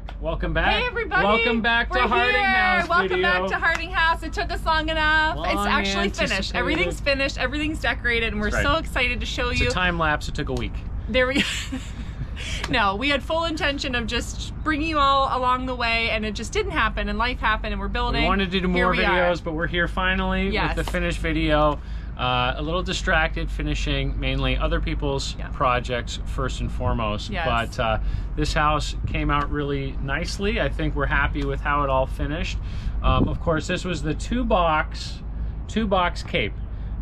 back. Welcome back. Hey everybody. Welcome back to Harding House. Welcome back to Harding House. It took us long enough. It's actually finished. Everything's finished. Everything's decorated, and we're so excited to show you. It's a time lapse. It took a week. There we go. No, we had full intention of just bringing you all along the way, and it just didn't happen, and life happened, and we're building. We wanted to do more videos, but we're here finally with the finished video. A little distracted finishing mainly other people's projects first and foremost, but this house came out really nicely. I think we're happy with how it all finished. Of course, this was the two box cape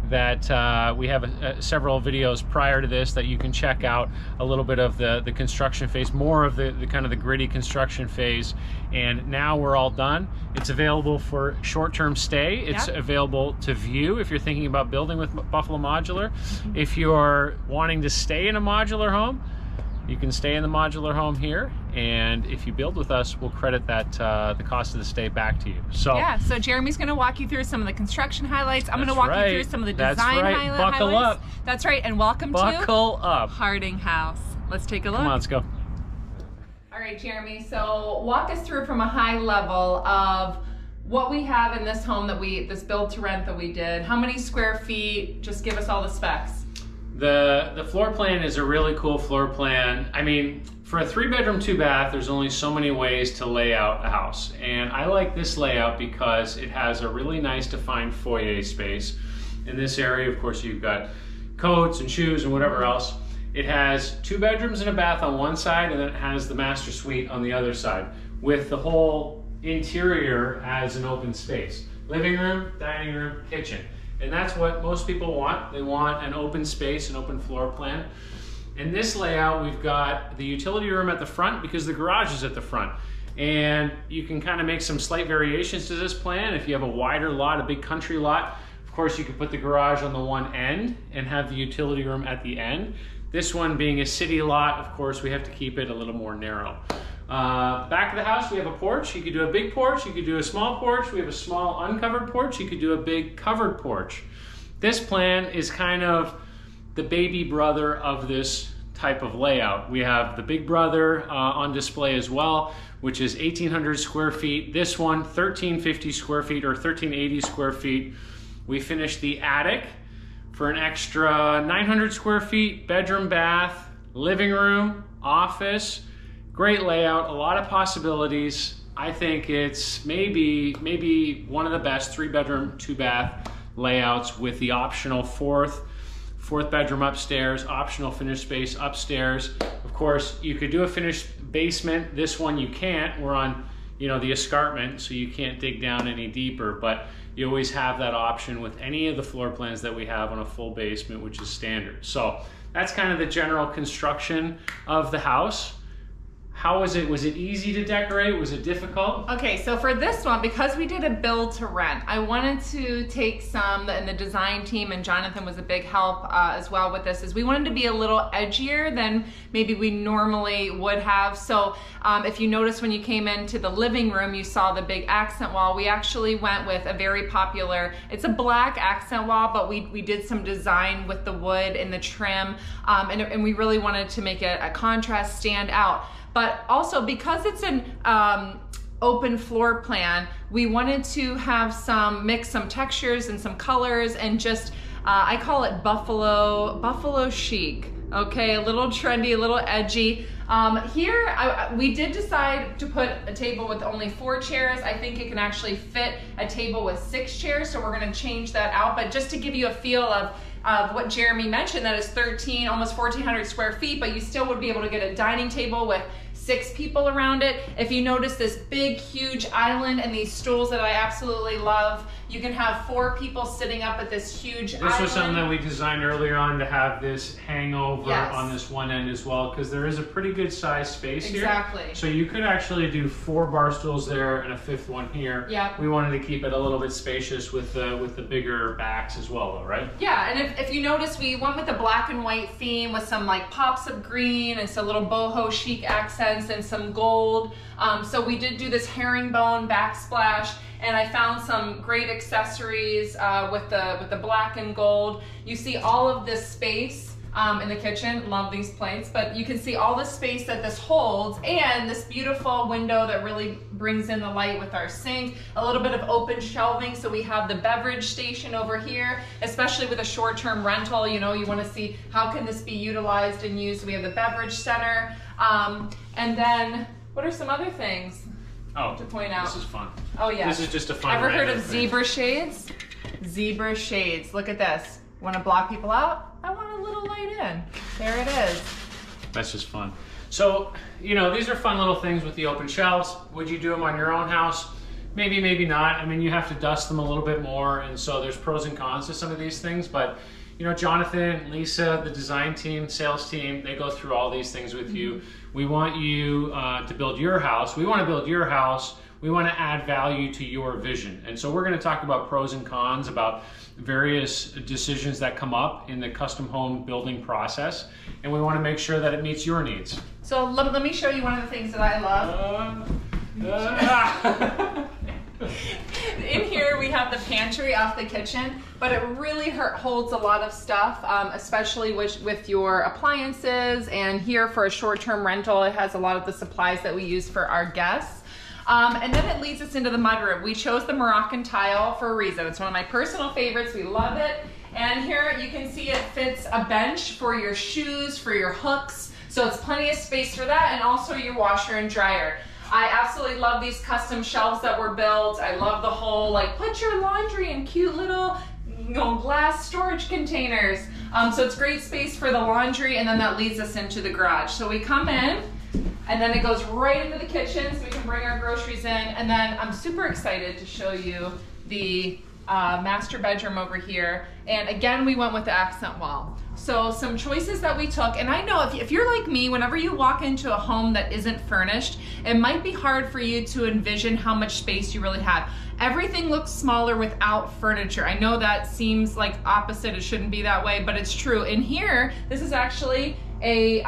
that we have several videos prior to this that you can check out. A little bit of the construction phase, more of the kind of the gritty construction phase, and now we're all done. It's available for short-term stay. It's available to view if you're thinking about building with Buffalo Modular. If you're wanting to stay in a modular home, you can stay in the modular home here, and if you build with us, we'll credit that the cost of the stay back to you. So yeah, so Jeremy's going to walk you through some of the construction highlights. I'm going to walk you through some of the design highlights. Buckle up. That's right, and welcome to Harding House. Let's take a look. Come on, let's go. All right, Jeremy, so walk us through from a high level of what we have in this home this build to rent that we did. How many square feet? Just give us all the specs. The floor plan is a really cool floor plan. I mean, for a 3-bedroom, 2-bath, there's only so many ways to lay out a house. And I like this layout because it has a really nice defined foyer space. In this area, of course, you've got coats and shoes and whatever else. It has 2 bedrooms and a bath on one side, and then it has the master suite on the other side, with the whole interior as an open space. Living room, dining room, kitchen. And that's what most people want. They want an open space, an open floor plan. In this layout, we've got the utility room at the front because the garage is at the front. And you can kind of make some slight variations to this plan. If you have a wider lot, a big country lot, of course you could put the garage on the one end and have the utility room at the end. This one being a city lot, of course, we have to keep it a little more narrow. Back of the house, we have a porch. You could do a big porch, you could do a small porch. We have a small uncovered porch. You could do a big covered porch. This plan is kind of the baby brother of this type of layout. We have the big brother on display as well, which is 1,800 square feet. This one, 1,350 square feet or 1,380 square feet. We finished the attic for an extra 900 square feet, bedroom, bath, living room, office. Great layout, a lot of possibilities. I think it's maybe one of the best 3-bedroom, 2-bath layouts with the optional fourth bedroom upstairs, optional finished space upstairs. Of course, you could do a finished basement. This one you can't. We're on, the escarpment, so you can't dig down any deeper, but you always have that option with any of the floor plans that we have on a full basement, which is standard. So that's kind of the general construction of the house. How was it? Was it easy to decorate? Was it difficult? Okay, so for this one, because we did a build to rent, I wanted to take and the design team, and Jonathan was a big help as well with this, is we wanted to be a little edgier than maybe we normally would have. So if you notice when you came into the living room, you saw the big accent wall. We actually went with a very popular, it's a black accent wall, but we did some design with the wood and the trim, and we really wanted to make a contrast stand out. But also because it's an open floor plan, we wanted to have mix some textures and some colors, and just, I call it buffalo chic. Okay, a little trendy, a little edgy. Here, we did decide to put a table with only 4 chairs. I think it can actually fit a table with 6 chairs, so we're gonna change that out. But just to give you a feel of what Jeremy mentioned, that is almost 1,400 square feet, but you still would be able to get a dining table with 6 people around it. If you notice this big, huge island and these stools that I absolutely love, you can have 4 people sitting up at this huge island. This was something that we designed earlier on to have this hangover on this one end as well, because there is a pretty good size space here. Exactly. So you could actually do 4 bar stools there and a 5th one here. Yeah. We wanted to keep it a little bit spacious with the bigger backs as well, though, right? Yeah, and if you notice, we went with a black and white theme with some like pops of green and some little boho chic accents and some gold. So we did do this herringbone backsplash, and I found some great accessories with the black and gold. You see all of this space in the kitchen. Love these plates, but you can see all the space that this holds and this beautiful window that really brings in the light with our sink, a little bit of open shelving. So we have the beverage station over here, especially with a short-term rental, you know, you want to see how can this be utilized and used. We have the beverage center. And then what are some other things to point out? This is fun. Oh yeah. This is just a fun Ever heard of thing. zebra shades? Zebra shades. Look at this. Want to block people out? I want a little light in. There it is. That's just fun. So, you know, these are fun little things with the open shelves. Would you do them on your own house? Maybe, maybe not. I mean, you have to dust them a little bit more, and so there's pros and cons to some of these things, but you know, Jonathan, Lisa, the design team, sales team, they go through all these things with you. We want you to build your house. We want to build your house. We want to add value to your vision. And so we're going to talk about pros and cons, about various decisions that come up in the custom home building process. And we want to make sure that it meets your needs. So let me show you one of the things that I love. In here we have the pantry off the kitchen, but it really holds a lot of stuff, especially with your appliances. And here for a short-term rental, it has a lot of the supplies that we use for our guests. And then it leads us into the mudroom. We chose the Moroccan tile for a reason. It's one of my personal favorites. We love it. And here you can see it fits a bench for your shoes, for your hooks. So it's plenty of space for that, and also your washer and dryer. I absolutely love these custom shelves that were built. I love the whole, like, put your laundry in cute little, you know, glass storage containers. So it's great space for the laundry, and then that leads us into the garage. So we come in, and then it goes right into the kitchen, so we can bring our groceries in. And then I'm super excited to show you the master bedroom over here. And again, we went with the accent wall. So some choices that we took, and I know if you're like me, whenever you walk into a home that isn't furnished, it might be hard for you to envision how much space you really have. Everything looks smaller without furniture. I know that seems like opposite, it shouldn't be that way, but it's true. In here, this is actually a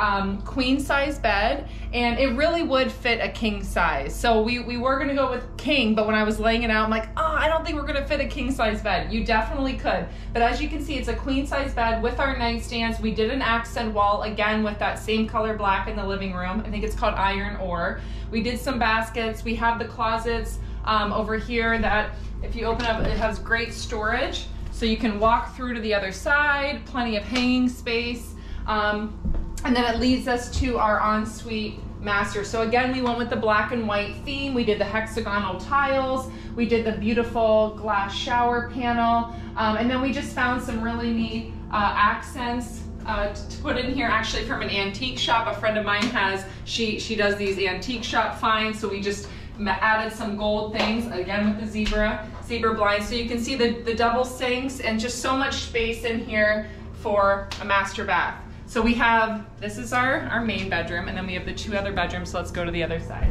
queen size bed, and it really would fit a king size. So we were gonna go with king, but when I was laying it out, I'm like, oh, I don't think we're gonna fit a king size bed. You definitely could. But as you can see, it's a queen size bed with our nightstands. We did an accent wall, again, with that same color black in the living room. I think it's called iron ore. We did some baskets. We have the closets over here that if you open up, it has great storage. So you can walk through to the other side, plenty of hanging space. And then it leads us to our ensuite master. So again, we went with the black and white theme. We did the hexagonal tiles. We did the beautiful glass shower panel. And then we just found some really neat accents to put in here, actually from an antique shop. A friend of mine has, she does these antique shop finds. So we just added some gold things, again with the zebra blinds. So you can see the double sinks and just so much space in here for a master bath. So we have, this is our main bedroom, and then we have the two other bedrooms, so let's go to the other side.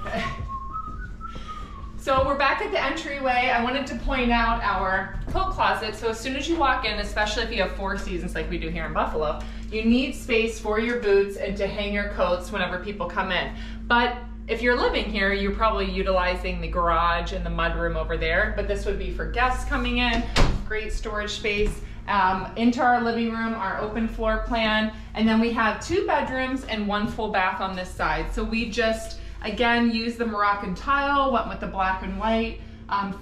Okay. So we're back at the entryway. I wanted to point out our coat closet. So as soon as you walk in, especially if you have 4 seasons like we do here in Buffalo, you need space for your boots and to hang your coats whenever people come in. But if you're living here, you're probably utilizing the garage and the mudroom over there, but this would be for guests coming in. Great storage space. Into our living room, our open floor plan, and then we have 2 bedrooms and 1 full bath on this side. So we just, again, used the Moroccan tile, went with the black and white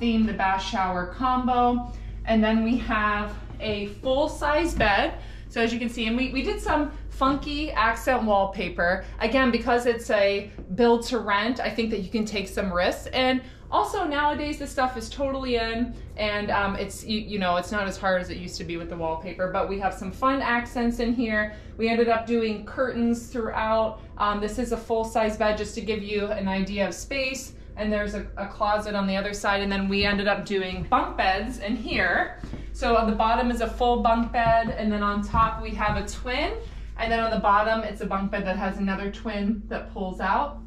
theme, the bath shower combo, and then we have a full-size bed. So as you can see, and we did some funky accent wallpaper. Again, because it's a build to rent, I think that you can take some risks. And also nowadays this stuff is totally in, and it's, you know, it's not as hard as it used to be with the wallpaper, but we have some fun accents in here. We ended up doing curtains throughout. This is a full-size bed just to give you an idea of space. And there's a closet on the other side, and then we ended up doing bunk beds in here. So on the bottom is a full bunk bed, and then on top we have a twin, and then on the bottom it's a bunk bed that has another twin that pulls out.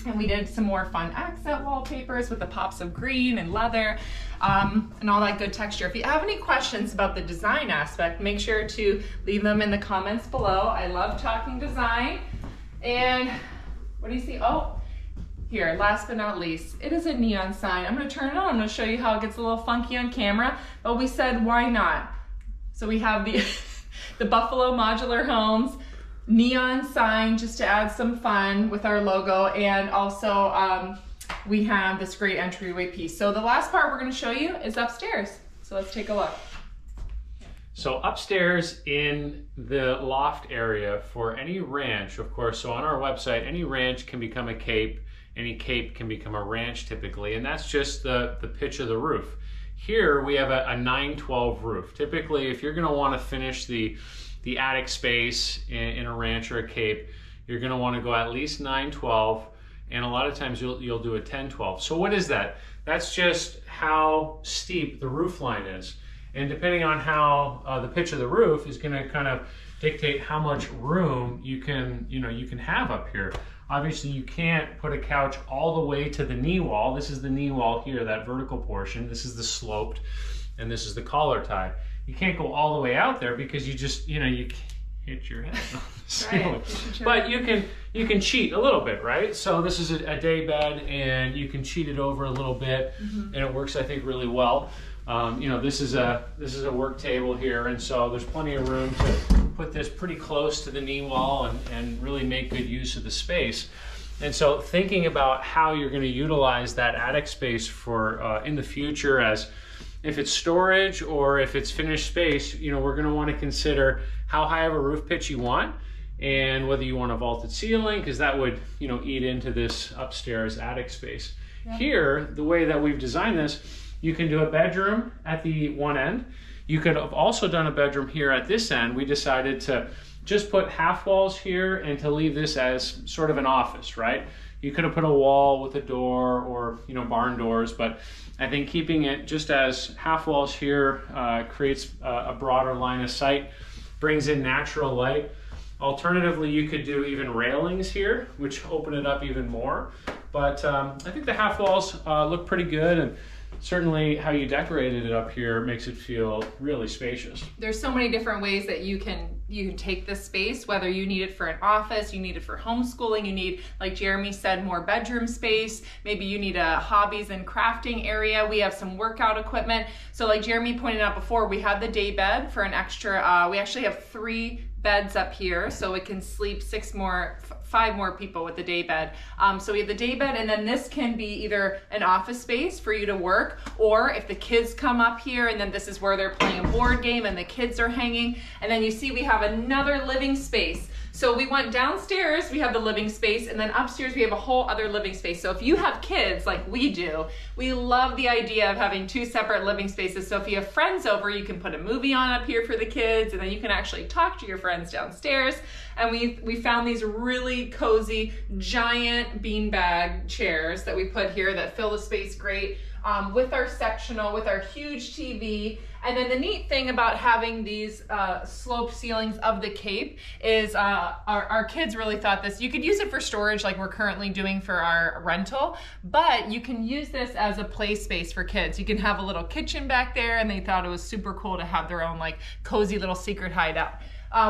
And we did some more fun accent wallpapers with the pops of green and leather and all that good texture. If you have any questions about the design aspect, make sure to leave them in the comments below. I love talking design. And what do you see? Oh, here, last but not least, it is a neon sign. I'm gonna turn it on. I'm gonna show you how it gets a little funky on camera, but we said, why not? So we have the, the Buffalo Modular Homes neon sign just to add some fun with our logo, and also we have this great entryway piece. So the last part we're gonna show you is upstairs. So let's take a look. So upstairs in the loft area for any ranch, of course, so on our website, any ranch can become a cape, any cape can become a ranch typically, and that's just the pitch of the roof. Here we have a 9/12 roof. Typically, if you're gonna wanna finish the attic space in a ranch or a cape, you're gonna wanna go at least 9/12, and a lot of times you'll do a 10/12. So what is that? That's just how steep the roof line is. And depending on how the pitch of the roof is going to kind of dictate how much room you can have up here. Obviously, you can't put a couch all the way to the knee wall. This is the knee wall here, that vertical portion. This is the sloped, and this is the collar tie. You can't go all the way out there because you just, you hit your head on the ceiling. But you can cheat a little bit, right? So this is a day bed, and you can cheat it over a little bit, and it works, I think, really well. This is a work table here, and so there's plenty of room to put this pretty close to the knee wall and really make good use of the space. And so thinking about how you're going to utilize that attic space for in the future, as if it's storage or if it's finished space, we're going to want to consider how high of a roof pitch you want, and whether you want a vaulted ceiling, because that would eat into this upstairs attic space. Yeah. Here, the way that we've designed this, you can do a bedroom at the one end. You could have also done a bedroom here at this end. We decided to just put half walls here and to leave this as sort of an office, right? You could have put a wall with a door or barn doors, but I think keeping it just as half walls here creates a broader line of sight, brings in natural light. Alternatively, you could do even railings here, which open it up even more. But I think the half walls look pretty good, and certainly how you decorated it up here makes it feel really spacious. There's so many different ways that you can take this space, whether you need it for an office, you need it for homeschooling, you need, like Jeremy said, more bedroom space, maybe you need a hobbies and crafting area. We have some workout equipment. So like Jeremy pointed out before, we have the day bed for an extra, we actually have 3 beds up here, so it can sleep 5 more people with the day bed. So we have the day bed, and then this can be either an office space for you to work, or if the kids come up here, and then this is where they're playing a board game and the kids are hanging, and then you see we have another living space. So we went downstairs, we have the living space, and then upstairs we have a whole other living space. So if you have kids like we do, we love the idea of having 2 separate living spaces. So if you have friends over, you can put a movie on up here for the kids, and then you can actually talk to your friends downstairs. And we found these really cozy, giant beanbag chairs that we put here that fill the space great, with our sectional, with our huge TV. And then the neat thing about having these sloped ceilings of the Cape is our kids really thought this. You could use it for storage like we're currently doing for our rental, but you can use this as a play space for kids. You can have a little kitchen back there, and they thought it was super cool to have their own like cozy little secret hideout.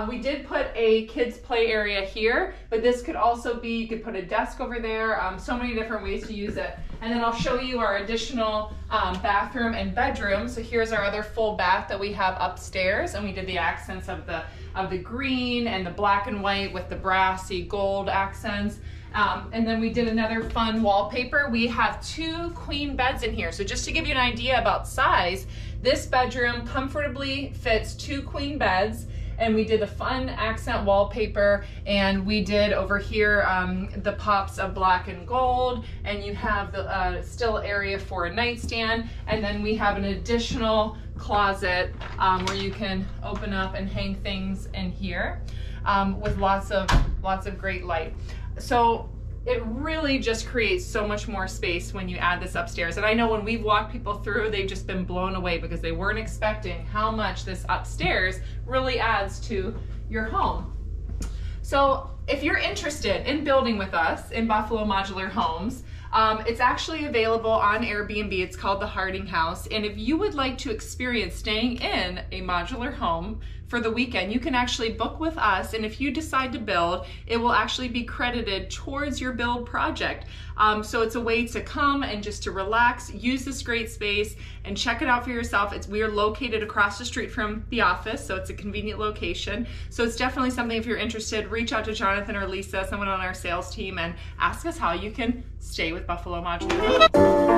We did put a kids play area here, but this could also be, you could put a desk over there, so many different ways to use it. And then I'll show you our additional bathroom and bedroom. So here's our other full bath that we have upstairs, and we did the accents of the green and the black and white with the brassy gold accents. And then we did another fun wallpaper. We have 2 queen beds in here. So just to give you an idea about size, this bedroom comfortably fits 2 queen beds. And we did a fun accent wallpaper, and we did over here the pops of black and gold, and you have the still area for a nightstand, and then we have an additional closet where you can open up and hang things in here with lots of great light. So it really just creates so much more space when you add this upstairs. And I know when we've walked people through, they've just been blown away because they weren't expecting how much this upstairs really adds to your home. So if you're interested in building with us in Buffalo Modular Homes, it's actually available on Airbnb. It's called the Harding House. And if you would like to experience staying in a modular home for the weekend, you can actually book with us, and if you decide to build, it will actually be credited towards your build project. So it's a way to come and just to relax, use this great space, and check it out for yourself. We are located across the street from the office, so it's a convenient location. So it's definitely something, if you're interested, reach out to Jonathan or Lisa, someone on our sales team, and ask us how you can stay with Buffalo Modular.